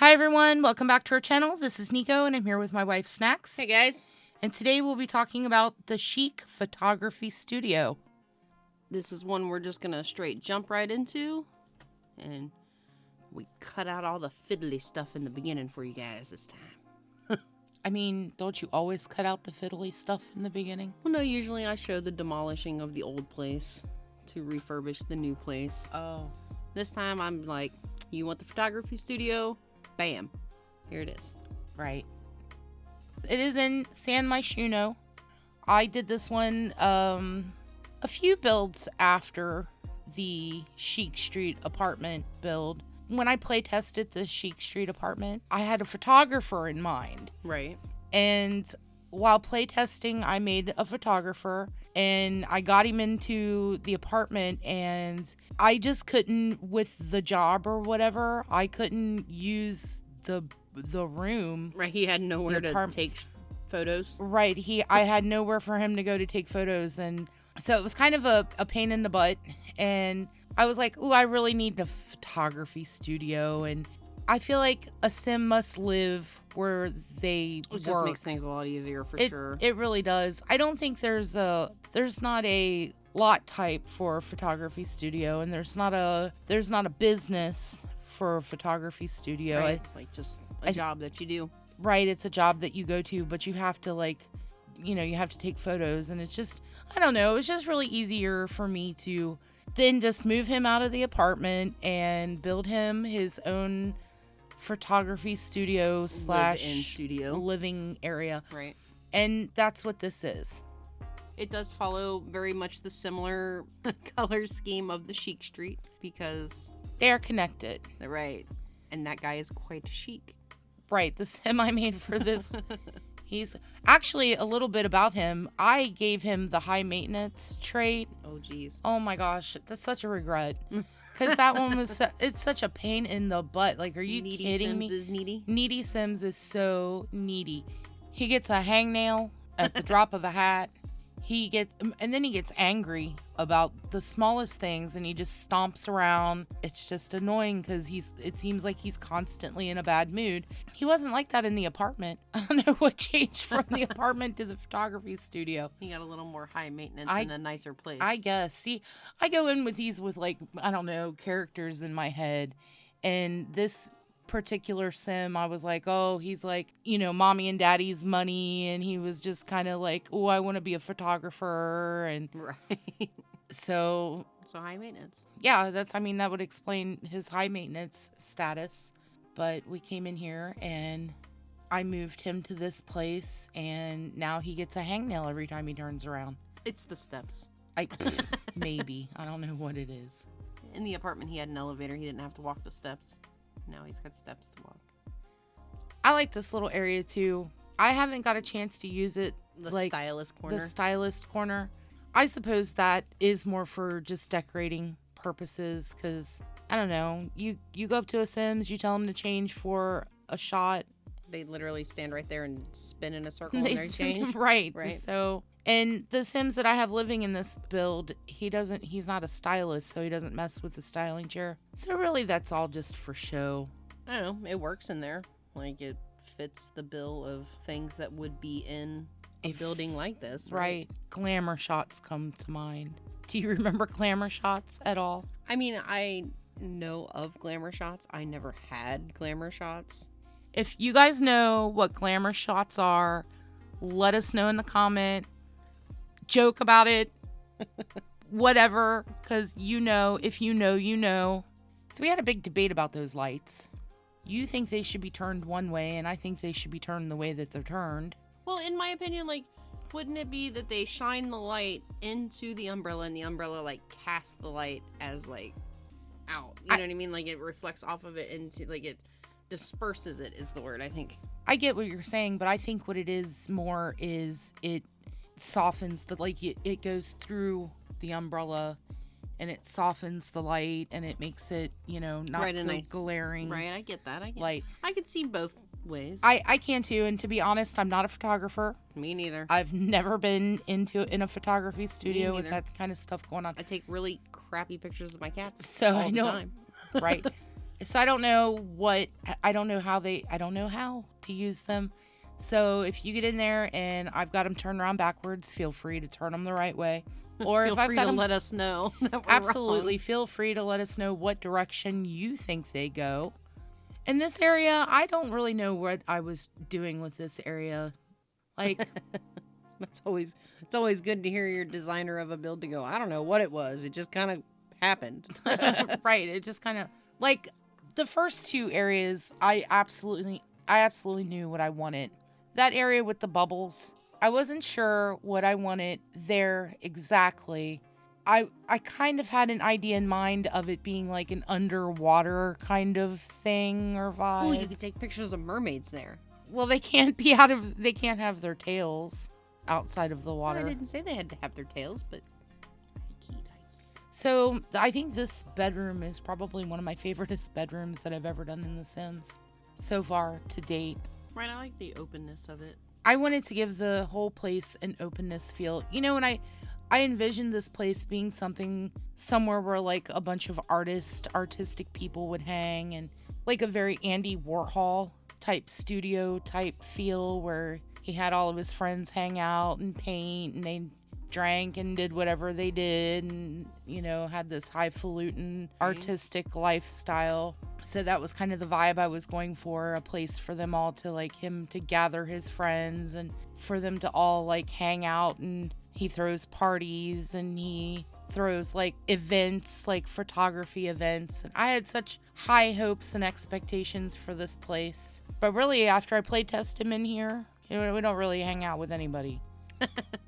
Hi everyone, welcome back to our channel. This is Neko and I'm here with my wife Snacks. Hey guys. And today we'll be talking about the Chic Photography Studio. This is one we're just gonna straight jump right into. And we cut out all the fiddly stuff in the beginning for you guys this time. I mean, don't you always cut out the fiddly stuff in the beginning? Well, no, usually I show the demolishing of the old place to refurbish the new place. Oh. This time I'm like, you want the photography studio? Bam. Here it is. Right. It is in San Myshuno. I did this one a few builds after the Chic Street apartment build. When I play tested the Chic Street apartment, I had a photographer in mind. Right. And while play testing, I made a photographer and I got him into the apartment, and I just couldn't, with the job or whatever, I couldn't use the room. Right. He had nowhere to take photos. Right. I had nowhere for him to go to take photos. And so it was kind of a pain in the butt. And I was like, ooh, I really need a photography studio. And I feel like a sim must live where they work. It just makes things a lot easier for sure. It really does. I don't think there's not a lot type for a photography studio, and there's not a business for a photography studio. Right. It's like just a job that you do. Right, it's a job that you go to, but you have to you have to take photos, and it's just, I don't know, it was just really easier for me to then just move him out of the apartment and build him his own photography studio / living area. Right. And that's what this is. It does follow very much the similar color scheme of the Chic Street because they are connected. Right. And that guy is quite chic. Right. The sim I made for this, he's actually a little bit about him. I gave him the high maintenance trait. Oh, geez. Oh my gosh. That's such a regret. Because that one was, it's such a pain in the butt. Like, are you kidding me? Needy Sims is needy. Needy Sims is so needy. He gets a hangnail at the drop of a hat. And then he gets angry about the smallest things, and he just stomps around. It's just annoying because it seems like he's constantly in a bad mood. He wasn't like that in the apartment. I don't know what changed from the apartment to the photography studio. He got a little more high maintenance in a nicer place. I guess. See, I go in with these with, like, I don't know, characters in my head, and this particular sim, I was like, oh, he's like, mommy and daddy's money, and he was just kind of like, oh, I want to be a photographer, and right. So high maintenance. Yeah, that would explain his high maintenance status. But we came in here and I moved him to this place, and now he gets a hangnail every time he turns around. It's the steps. Maybe. I don't know what it is. In the apartment, he had an elevator. He didn't have to walk the steps. Now he's got steps to walk. I like this little area too. I haven't got a chance to use it. The stylist corner. The stylist corner. I suppose that is more for just decorating purposes, because, I don't know, you go up to a Sims, you tell them to change for a shot. They literally stand right there and spin in a circle and they change. Right. So, and the Sims that I have living in this build, he's not a stylist, so he doesn't mess with the styling chair. So really, that's all just for show. I don't know. It works in there. Like, it fits the bill of things that would be in a building like this. Right. Glamour shots come to mind. Do you remember glamour shots at all? I mean, I know of glamour shots. I never had glamour shots. If you guys know what glamour shots are, let us know in the comment. Joke about it. Whatever. Because if you know, you know. So we had a big debate about those lights. You think they should be turned one way, and I think they should be turned the way that they're turned. Well, in my opinion, like, wouldn't it be that they shine the light into the umbrella, and the umbrella, like, casts the light as, like, out? You know what I mean? Like, it reflects off of it into, like, it disperses it is the word, I think. I get what you're saying, but I think what it is more is it softens the, like, it goes through the umbrella, and it softens the light, and it makes it, not so nice, glaring. Right, I get that. Light. I could see both ways. I can too, and to be honest, I'm not a photographer. Me neither. I've never been in a photography studio with that kind of stuff going on. I take really crappy pictures of my cats. So all I know, the time. Right? So I don't know how to use them. So if you get in there and I've got them turned around backwards, feel free to turn them the right way. Or feel if I've free got to them, let us know. That we're absolutely wrong. feel free to let us know what direction you think they go. In this area, I don't really know what I was doing with this area. Like, It's always good to hear your designer of a build to go, I don't know what it was. It just kind of happened. right, it just kind of like the first two areas, I absolutely knew what I wanted. That area with the bubbles, I wasn't sure what I wanted there exactly. I kind of had an idea in mind of it being like an underwater kind of thing or vibe. Oh, you could take pictures of mermaids there. Well, they can't have their tails outside of the water. I didn't say they had to have their tails, but So I think this bedroom is probably one of my favoriteest bedrooms that I've ever done in The Sims so far to date. right, I like the openness of it. I wanted to give the whole place an openness feel. You know, when I envisioned this place being somewhere where like a bunch of artistic people would hang, and like a very Andy Warhol type studio type feel where he had all of his friends hang out and paint, and they drank and did whatever they did, and had this highfalutin artistic lifestyle. So that was kind of the vibe I was going for, a place for them all to like him to gather his friends and for them to all like hang out, and he throws parties and he throws like events, like photography events, and I had such high hopes and expectations for this place. But really, after I play test him in here, we don't really hang out with anybody.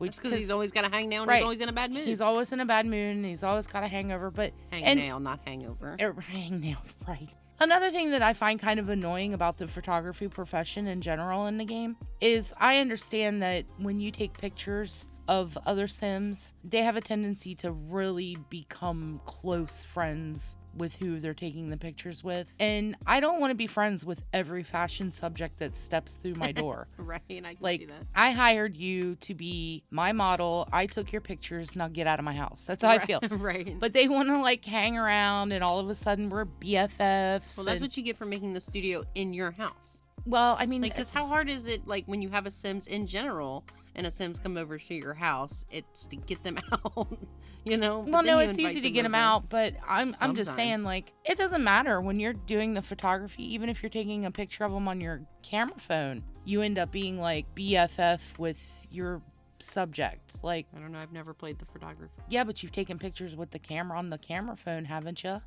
It's because he's always got a hang nail and right. he's always in a bad mood. He's always in a bad mood and he's always got a hangover. But hang nail, not hangover. Hang nail, right. Another thing that I find kind of annoying about the photography profession in general in the game is I understand that when you take pictures of other Sims, they have a tendency to really become close friends with who they're taking the pictures with. And I don't want to be friends with every fashion subject that steps through my door. Right, I can see that. I hired you to be my model. I took your pictures. Now get out of my house. That's how I feel. Right. But they want to like hang around and all of a sudden we're BFFs. Well, that's what you get for making the studio in your house. Well, I mean, because how hard is it, like, when you have a Sims in general and a Sims come over to your house, it's to get them out, Well, no, it's easy to get them out, but I'm just saying, Sometimes. like, it doesn't matter when you're doing the photography, even if you're taking a picture of them on your camera phone, you end up being like BFF with your subject. Like, I don't know, I've never played the photography yeah, but you've taken pictures with the camera on the camera phone, haven't you?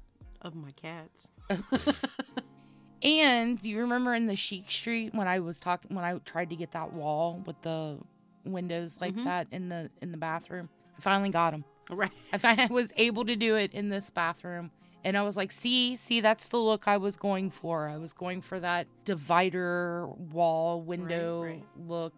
of my cats. And do you remember in the Chic Street when I tried to get that wall with the windows like that in the bathroom? I finally got them. Right. I was able to do it in this bathroom. And I was like, see, that's the look I was going for. I was going for that divider wall window look.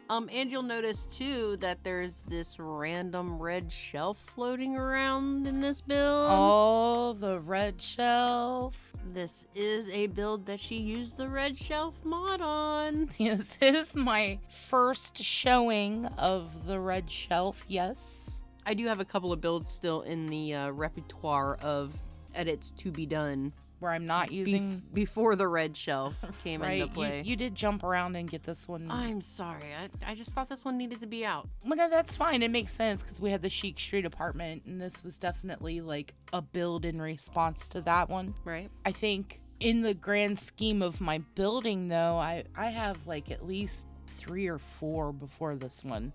And you'll notice too that there's this random red shelf floating around in this build. Oh, the red shelf. This is a build that she used the red shelf mod on. This is my first showing of the red shelf, yes. I do have a couple of builds still in the repertoire of edits to be done. Where I'm not using... before the red shelf came into play. You did jump around and get this one. I'm sorry. I just thought this one needed to be out. Well, no, that's fine. It makes sense because we had the Chic Street apartment, and this was definitely like a build in response to that one. Right. I think in the grand scheme of my building, though, I have like at least 3 or 4 before this one.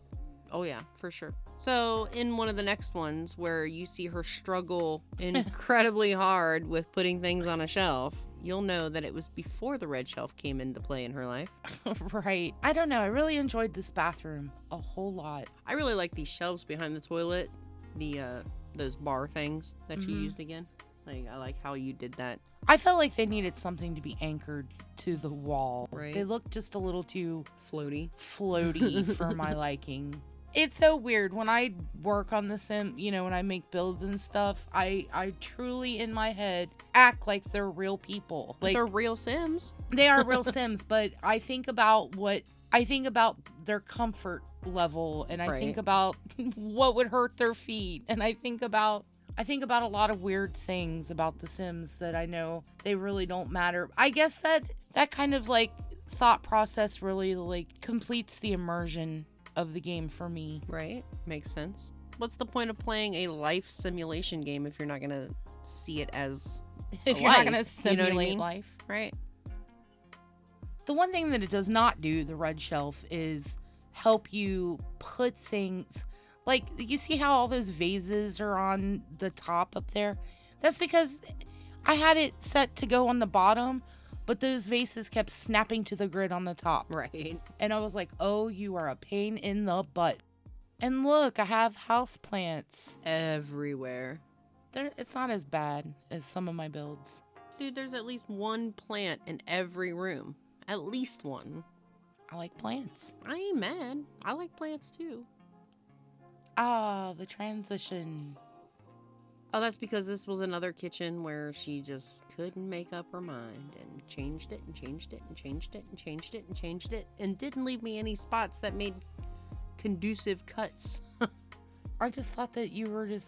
Oh, yeah, for sure. So in one of the next ones where you see her struggle incredibly hard with putting things on a shelf, you'll know that it was before the red shelf came into play in her life. Right. I don't know. I really enjoyed this bathroom a whole lot. I really like these shelves behind the toilet, those bar things that you used again. Like, I like how you did that. I felt like they needed something to be anchored to the wall. Right. They looked just a little too Floaty. for my liking. It's so weird when I work on the Sim, when I make builds and stuff, I truly in my head act like they're real people. Like They're real Sims. They are real Sims, but I think about their comfort level, and I think about what would hurt their feet, and I think about I think about a lot of weird things about The Sims that I know they really don't matter. I guess that kind of like thought process really like completes the immersion of the game for me. Right. Makes sense. What's the point of playing a life simulation game if you're not going to see it as If you're not going to simulate life. Right. The one thing that it does not do, the red shelf, is help you put things, like you see how all those vases are on the top up there? That's because I had it set to go on the bottom, but those vases kept snapping to the grid on the top. Right. And I was like, oh, you are a pain in the butt. And look, I have houseplants Everywhere. It's not as bad as some of my builds. Dude, there's at least one plant in every room. At least one. I like plants. I ain't mad. I like plants too. Ah, the transition. Oh, that's because this was another kitchen where she just couldn't make up her mind and changed it and changed it and changed it and changed it and changed it and didn't leave me any spots that made conducive cuts. I just thought that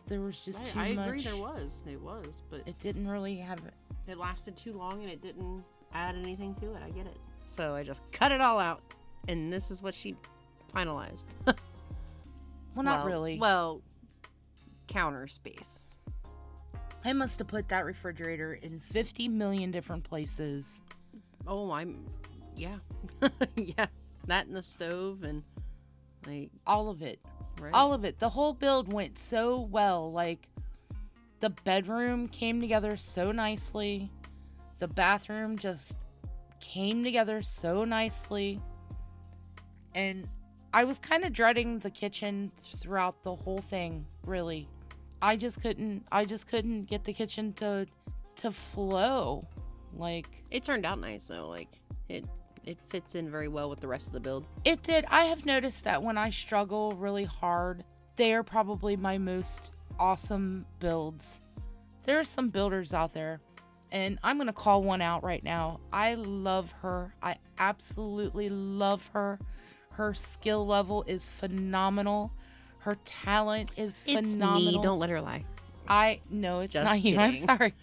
there was just too much. I agree, there was. It was, but it didn't really have it. It lasted too long and it didn't add anything to it. I get it. So I just cut it all out, and this is what she finalized. Well, not really. Well, counter space. I must have put that refrigerator in 50 million different places. Oh, yeah. Yeah. That and the stove and, like... all of it. Right. All of it. The whole build went so well. Like, the bedroom came together so nicely. The bathroom just came together so nicely. And I was kind of dreading the kitchen throughout the whole thing, really. I just couldn't get the kitchen to flow. Like, it turned out nice though. Like, it fits in very well with the rest of the build. It did. I have noticed that when I struggle really hard, they are probably my most awesome builds. There are some builders out there, and I'm going to call one out right now. I love her. I absolutely love her. Her skill level is phenomenal. Her talent is phenomenal. It's me. Don't let her lie. No, it's Just not you. I'm kidding. sorry.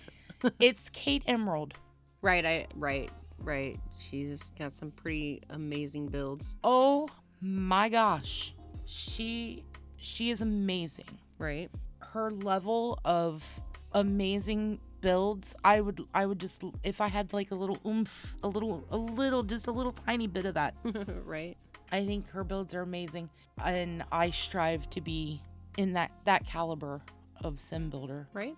It's Kate Emerald. Right. Right. She's got some pretty amazing builds. Oh my gosh. She is amazing. Right. Her level of amazing builds, I would just, if I had like a little oomph, just a little tiny bit of that. Right. I think her builds are amazing, and I strive to be in that caliber of sim builder. Right.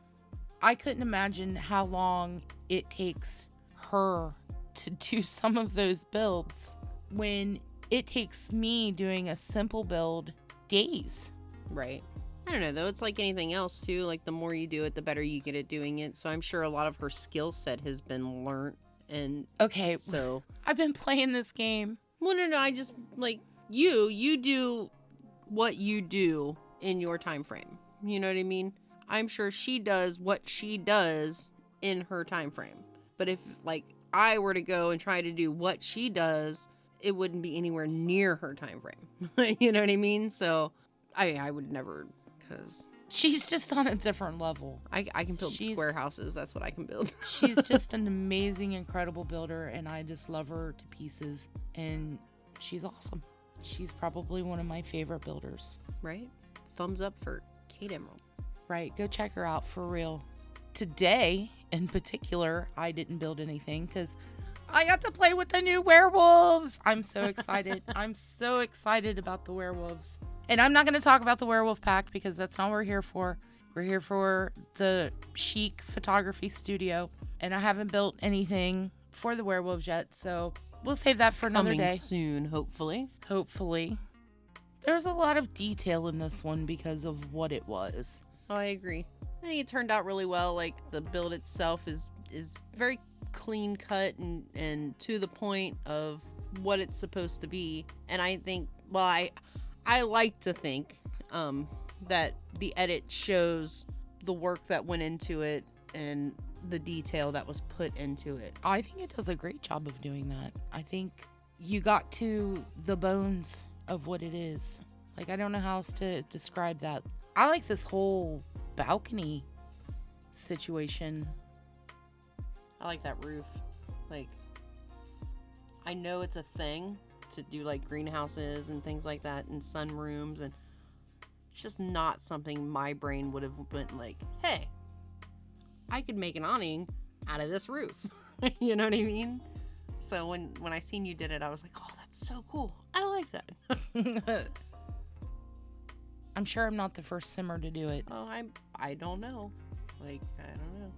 I couldn't imagine how long it takes her to do some of those builds when it takes me doing a simple build days. Right. I don't know though, it's like anything else too, like the more you do it the better you get at doing it, so I'm sure a lot of her skill set has been learnt. And okay, so I've been playing this game. Well, no, I just, like, you do what you do in your time frame. You know what I mean? I'm sure she does what she does in her time frame. But if, like, I were to go and try to do what she does, it wouldn't be anywhere near her time frame. You know what I mean? So, I would never, because... She's just on a different level. I can build square houses. That's what I can build. She's just an amazing, incredible builder, and I just love her to pieces. And she's awesome. She's probably one of my favorite builders. Right? Thumbs up for Kate Emerald. Right. Go check her out for real. Today, in particular, I didn't build anything because I got to play with the new werewolves. I'm so excited. I'm so excited about the werewolves. And I'm not going to talk about the werewolf pack because that's not what we're here for. We're here for the chic photography studio. And I haven't built anything for the werewolves yet, so we'll save that for another day. Coming soon, hopefully. Hopefully. There's a lot of detail in this one because of what it was. Oh, I agree. I think it turned out really well. Like, the build itself is very clean cut and to the point of what it's supposed to be. And I think, well, I like to think that the edit shows the work that went into it and the detail that was put into it. I think it does a great job of doing that. I think you got to the bones of what it is. Like, I don't know how else to describe that. I like this whole balcony situation. I like that roof. Like, I know it's a thing to do like greenhouses and things like that and sunrooms, and it's just not something my brain would have been like, hey, I could make an awning out of this roof. You know what I mean? So when I seen you did it, I was like, oh, that's so cool. I like that. I'm sure I'm not the first simmer to do it. Oh, I don't know. Like, I don't know.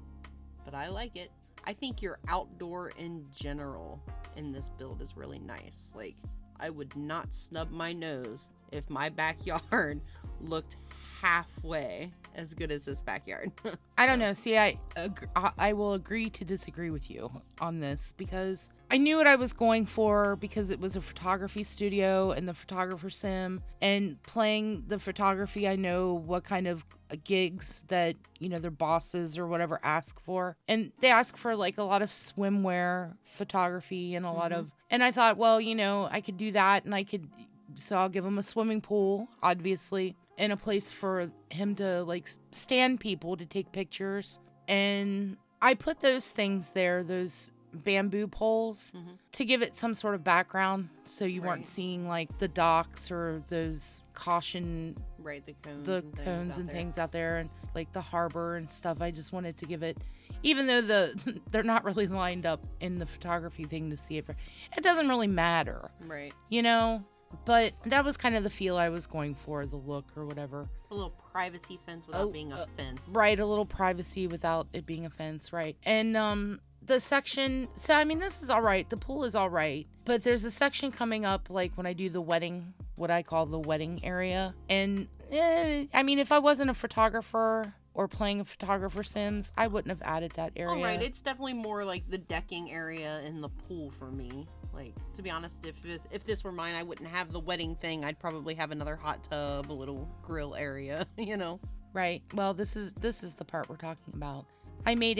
But I like it. I think your outdoor in general in this build is really nice. Like, I would not snub my nose if my backyard looked halfway as good as this backyard. I don't know. See, I will agree to disagree with you on this, because I knew what I was going for, because it was a photography studio and the photographer sim, and playing the photography, I know what kind of gigs that, you know, their bosses or whatever ask for. And they ask for like a lot of swimwear photography and a lot of, and I thought, well, you know, I could do that, and so I'll give him a swimming pool, obviously, and a place for him to like stand people to take pictures. And I put those things there, those bamboo poles, to give it some sort of background, so you weren't seeing like the docks or those caution, the cones and things out there, and like the harbor and stuff. I just wanted to give it, even though they're not really lined up in the photography thing to see it, it doesn't really matter, right? You know. But that was kind of the feel I was going for, the look or whatever. A little privacy fence without being a fence. Right, a little privacy without it being a fence, right. And the section, so I mean, this is all right. The pool is all right. But there's a section coming up, like when I do the wedding, what I call the wedding area. And, I mean, if I wasn't a photographer or playing a photographer Sims, I wouldn't have added that area. Oh, right. It's definitely more like the decking area in the pool for me. Like, to be honest, if this were mine, I wouldn't have the wedding thing. I'd probably have another hot tub, a little grill area, you know? Right. Well, this is the part we're talking about. I made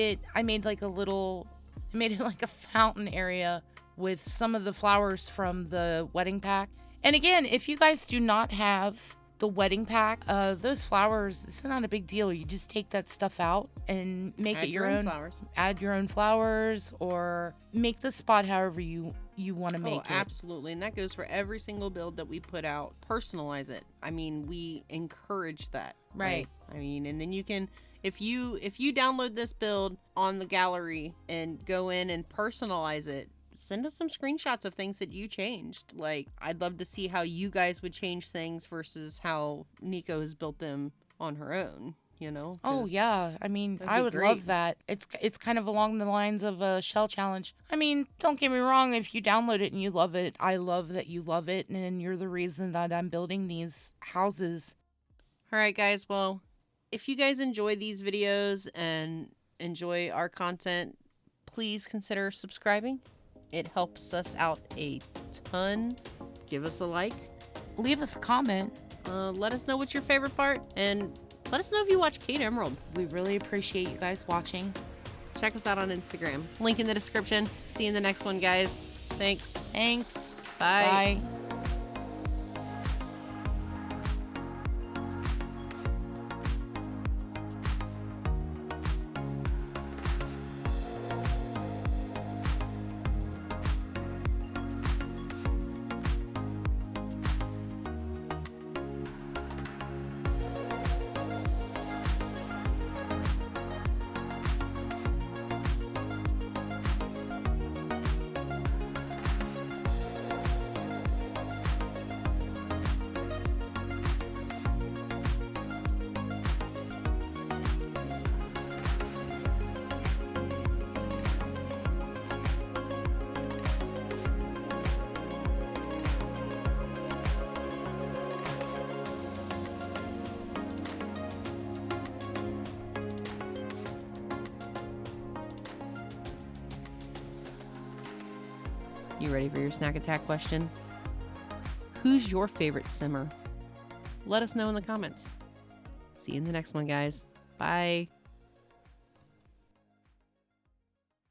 like a fountain area with some of the flowers from the wedding pack. And again, if you guys do not have the wedding pack, those flowers, it's not a big deal. You just take that stuff out and make it your own flowers. Add your own flowers, or make the spot however you want to make it. Absolutely. And that goes for every single build that we put out. Personalize it. I mean, we encourage that. Right. I mean, and then you can, if you download this build on the gallery and go in and personalize it, send us some screenshots of things that you changed. Like, I'd love to see how you guys would change things versus how Neko has built them on her own, you know? Oh, yeah. I mean, I would love that. It's kind of along the lines of a shell challenge. I mean, don't get me wrong. If you download it and you love it, I love that you love it. And you're the reason that I'm building these houses. All right, guys. Well, if you guys enjoy these videos and enjoy our content, please consider subscribing. It helps us out a ton. Give us a like. Leave us a comment. Let us know what's your favorite part. And let us know if you watch Kate Emerald. We really appreciate you guys watching. Check us out on Instagram. Link in the description. See you in the next one, guys. Thanks. Bye. Bye. You ready for your snack attack question? Who's your favorite simmer? Let us know in the comments. See you in the next one, guys. Bye.